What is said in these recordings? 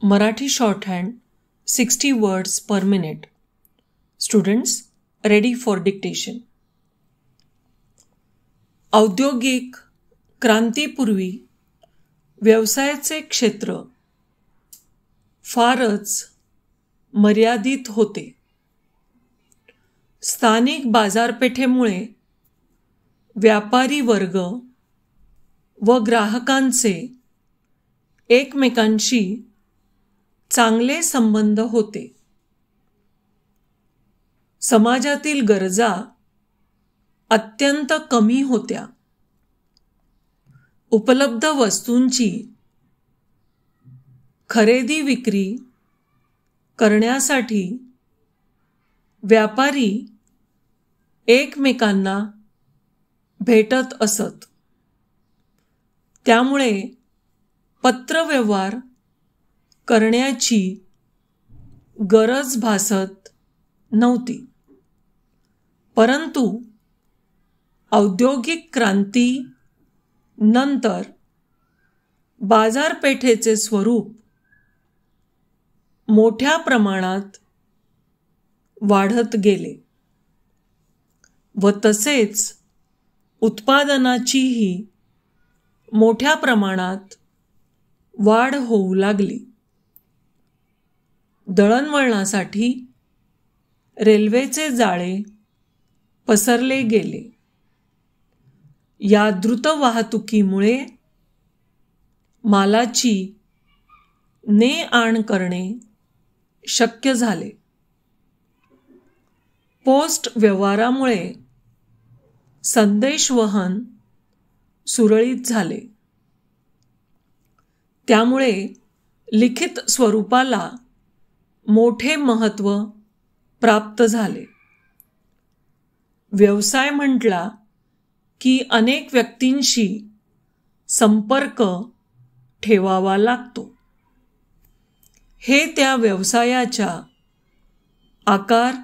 Marathi shorthand 60 words per minute. Students ready for dictation. औद्योगिक क्रांतीपूर्वी व्यवसायाचे क्षेत्र फारच मर्यादित होते. स्थानिक बाजारपेठेमुळे व्यापारी वर्ग व ग्राहकांचे एकमेकांशी चांगले संबंध होते. समाजातील गरजा अत्यंत कमी होत्या. उपलब्ध वस्तूंची खरेदी विक्री करण्यासाठी व्यापारी एकमेकांना भेटत असत. त्यामुळे पत्रव्यवहार करण्याची गरज भासत नव्हती. परंतु औद्योगिक क्रांती नंतर बाजारपेठेचे स्वरूप मोठ्या प्रमाणात वाढत गेले व तसेच उत्पादनाचीही मोठ्या प्रमाणात वाढ होऊ लागली. दळणवळणासाठी रेल्वेचे जाळे पसरले गेले. या द्रुत वाहतुकीमुळे मालाची ने-आण करणे शक्य झाले. पोस्ट व्यवहारामुळे संदेशवहन सुरळीत झाले. त्यामुळे लिखित स्वरूपाला मोठे महत्त्व प्राप्त झाले. व्यवसाय म्हटला की अनेक व्यक्तींशी संपर्क ठेवावा लागतो. हे त्या व्यवसायाच्या आकार,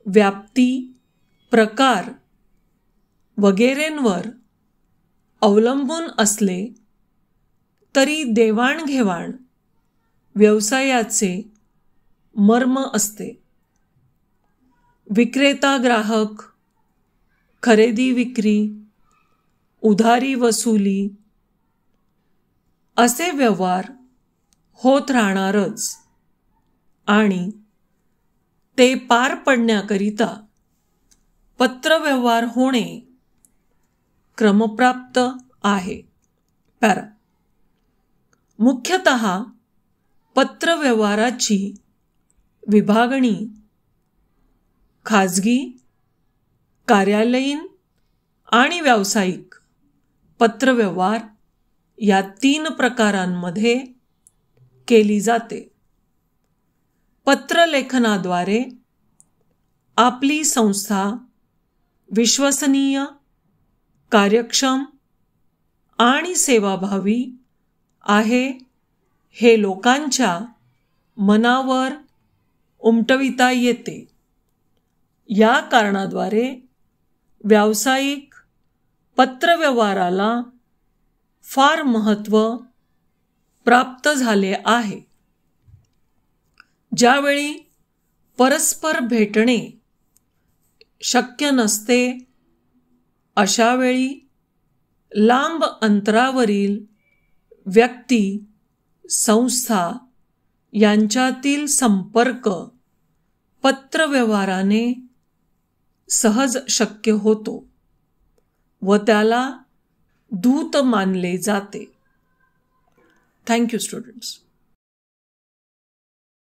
व्याप्ती, प्रकार वगैरेंवर अवलंबून असले तरी देवाणघेवाण व्यवसायाचे मर्म असते. विक्रेता ग्राहक, खरेदी विक्री, उधारी वसुली असे व्यवहार होत राहणारच आणि ते पार पडण्याकरिता पत्रव्यवहार होणे क्रमप्राप्त आहे. पॅरा. मुख्यतः पत्रव्यवहाराची विभागणी खाजगी, कार्यालयीन आणि व्यावसायिक पत्रव्यवहार या 3 प्रकारांमध्ये केली जाते. पत्रलेखनाद्वारे आपली संस्था विश्वसनीय, कार्यक्षम आणि सेवाभावी आहे हे लोकांच्या मनावर उमटविता येते. या कारणाद्वारे व्यावसायिक पत्रव्यवहाराला फार महत्त्व प्राप्त झाले आहे. ज्यावेळी परस्पर भेटणे शक्य नसते अशावेळी लांब अंतरावरील व्यक्ती, संस्था यांच्यातील संपर्क पत्रव्यवहाराने सहज शक्य होतो व त्याला दूत मानले जाते. Thank you students.